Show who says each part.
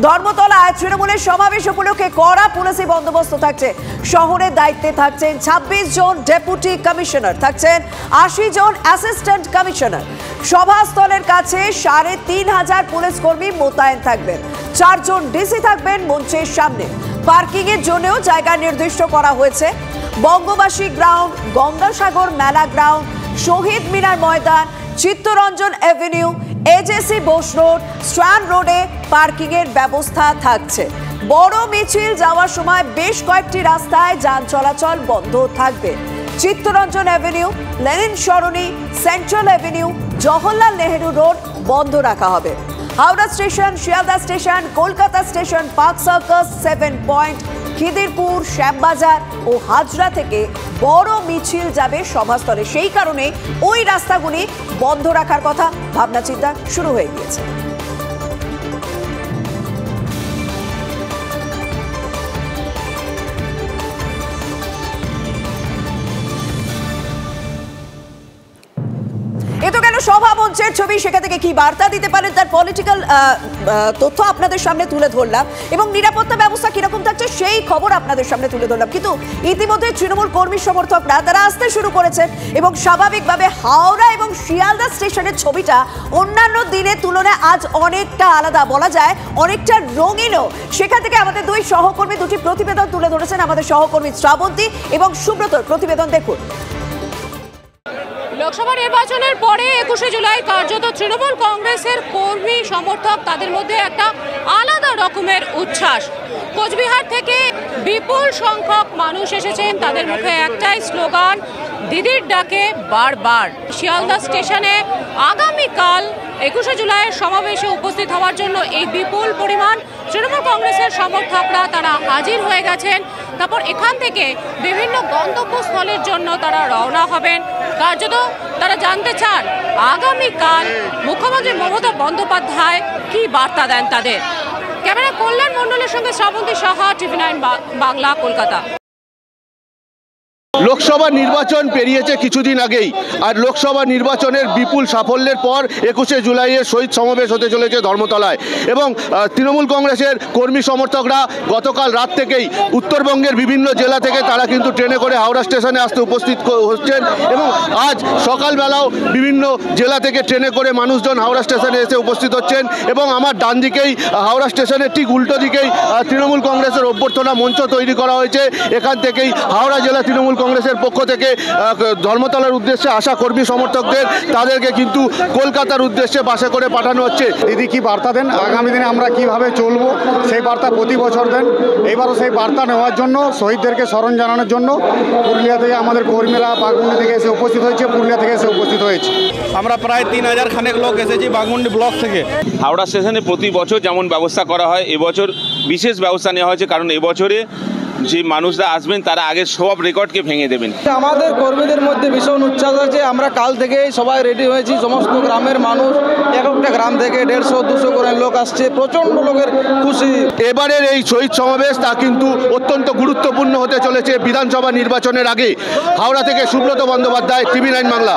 Speaker 1: ধর্মতলায় তৃণমূলের সমাবেশ উপলক্ষে কড়া পুলিশি বন্দোবস্ত থাকছে। শহরের দায়িত্বে থাকছেন 26 জন ডেপুটি কমিশনার, থাকছেন 80 জন অ্যাসিস্ট্যান্ট কমিশনার। সভাস্থলের কাছে 3500 পুলিশ কর্মী মোতায়েন থাকবেন। 4 জন ডিসি থাকবেন মঞ্চের সামনে। পার্কিং এর জন্যও জায়গা নির্দিষ্ট করা হয়েছে। বঙ্গবাসী ground, Gangasagar Mela ground, Shaheed Minar Maidan, Chittaranjan avenue, AJC Bose road, strand রোডে পার্কিং এর ব্যবস্থা থাকছে। বড় মিছিল যাওয়ার সময় বেশ কয়েকটি রাস্তায় যান চলাচল বন্ধ থাকবে। Chittaranjan avenue, Lenin Sarani, central avenue, Jawaharlal Nehru road বন্ধ রাখা হবে। Howrah station, Sealdah station, Kolkata station, park circus, 7 point, Khidirpur, Shyambazar ও হাজরা থেকে বড় মিছিল যাবে সভাস্থলে। সেই কারণে ওই রাস্তাগুলি বন্ধ রাখার কথা ভাবনা চিন্তা শুরু হয়ে গিয়েছে। এতো গেল সভা মঞ্চের ছবি, সেখান থেকে কি বার্তা দিতে পারেন তার পলিটিক্যাল তথ্য আপনাদের সামনে তুলে ধরলাম এবং নিরাপত্তা ব্যবস্থা কিরকম থাকছে সেই খবর আপনাদের সামনে তুলে ধরলাম। কিন্তু ইতিমধ্যে তৃণমূল কর্মী সমর্থকরা তারা আসতে শুরু করেছেন এবং স্বাভাবিকভাবে হাওড়া এবং শিয়ালদা স্টেশনের ছবিটা অন্যান্য দিনের তুলনায় আজ অনেকটা আলাদা, বলা যায় অনেকটা রঙিনও। সেখান থেকে আমাদের দুই সহকর্মী দুটি প্রতিবেদন তুলে ধরেছেন। আমাদের সহকর্মী শ্রাবন্তী এবং সুব্রতর প্রতিবেদন দেখুন।
Speaker 2: লোকসভা নির্বাচনের পরে 21শে জুলাই কার্যত তৃণমূল কংগ্রেসের কর্মী সমর্থক তাদের মধ্যে একটা আলাদা রকমের উচ্ছ্বাস। কোচবিহার থেকে বিপুল সংখ্যক মানুষ এসেছেন, তাদের মুখে একটাই স্লোগান, দিদির ডাকে বারবার। শিয়ালদা স্টেশনে আগামীকাল 21শে জুলাইয়ের সমাবেশে উপস্থিত হওয়ার জন্য এই বিপুল পরিমাণ তৃণমূল কংগ্রেসের সমর্থকরা তারা হাজির হয়ে গেছেন। তারপর এখান থেকে বিভিন্ন গন্তব্যস্থলের জন্য তারা রওনা হবেন। কার্যত তারা জানতে চান আগামীকাল মুখ্যমন্ত্রী মমতা বন্দ্যোপাধ্যায় কি বার্তা দেন তাদের। ক্যামেরা কল্যাণ মণ্ডলের সঙ্গে শ্রাবন্তী সাহা, TV9 বাংলা, কলকাতা।
Speaker 3: লোকসভা নির্বাচন পেরিয়েছে কিছুদিন আগেই, আর লোকসভা নির্বাচনের বিপুল সাফল্যের পর 21শে জুলাইয়ের শহীদ সমাবেশ হতে চলেছে ধর্মতলায় এবং তৃণমূল কংগ্রেসের কর্মী সমর্থকরা গতকাল রাত থেকেই উত্তরবঙ্গের বিভিন্ন জেলা থেকে তারা কিন্তু ট্রেনে করে হাওড়া স্টেশনে আসতে উপস্থিত হচ্ছেন এবং আজ সকালবেলাও বিভিন্ন জেলা থেকে ট্রেনে করে মানুষজন হাওড়া স্টেশনে এসে উপস্থিত হচ্ছেন এবং আমার ডান দিকেই হাওড়া স্টেশনের ঠিক উল্টো দিকেই তৃণমূল কংগ্রেসের অভ্যর্থনা মঞ্চ তৈরি করা হয়েছে। এখান থেকেই হাওড়া জেলা তৃণমূল কংগ্রেসের পক্ষ থেকে ধর্মতলার উদ্দেশ্যে আসা কর্মী সমর্থকদের তাদেরকে কিন্তু কলকাতার উদ্দেশ্যে বাসে করে পাঠানো হচ্ছে।
Speaker 4: দিদি কি বার্তা দেন, আগামী দিনে আমরা কিভাবে চলবো সেই বার্তা প্রতি বছর দেন। এবারও সেই বার্তা নেওয়ার জন্য শহীদদেরকে স্মরণ জানানোর জন্য পুরুলিয়া থেকে আমাদের কর্মীরা বাঘমুন্ডি থেকে এসে উপস্থিত হয়েছে, পুরুলিয়া থেকে এসে উপস্থিত হয়েছে।
Speaker 5: আমরা প্রায় 3000 খানেক লোক এসেছি বাঘমুন্ডি ব্লক থেকে।
Speaker 6: হাওড়া স্টেশনে প্রতি বছর যেমন ব্যবস্থা করা হয়, এবছর বিশেষ ব্যবস্থা নেওয়া হয়েছে, কারণ এবছরে যে মানুষরা আসবেন তারা আগে সব রেকর্ডকে ভেঙে দেবেন।
Speaker 7: আমাদের কর্মীদের মধ্যে ভীষণ উচ্ছ্বাস আছে। আমরা কাল থেকে সবাই রেডি হয়েছি, সমস্ত গ্রামের মানুষ, এক একটা গ্রাম থেকে 150-200 করে লোক আসছে, প্রচন্ড লোকের খুশি।
Speaker 3: এবারের এই শহীদ সমাবেশ তা কিন্তু অত্যন্ত গুরুত্বপূর্ণ হতে চলেছে বিধানসভা নির্বাচনের আগে। হাওড়া থেকে সুব্রত বন্দ্যোপাধ্যায়, TV9 বাংলা।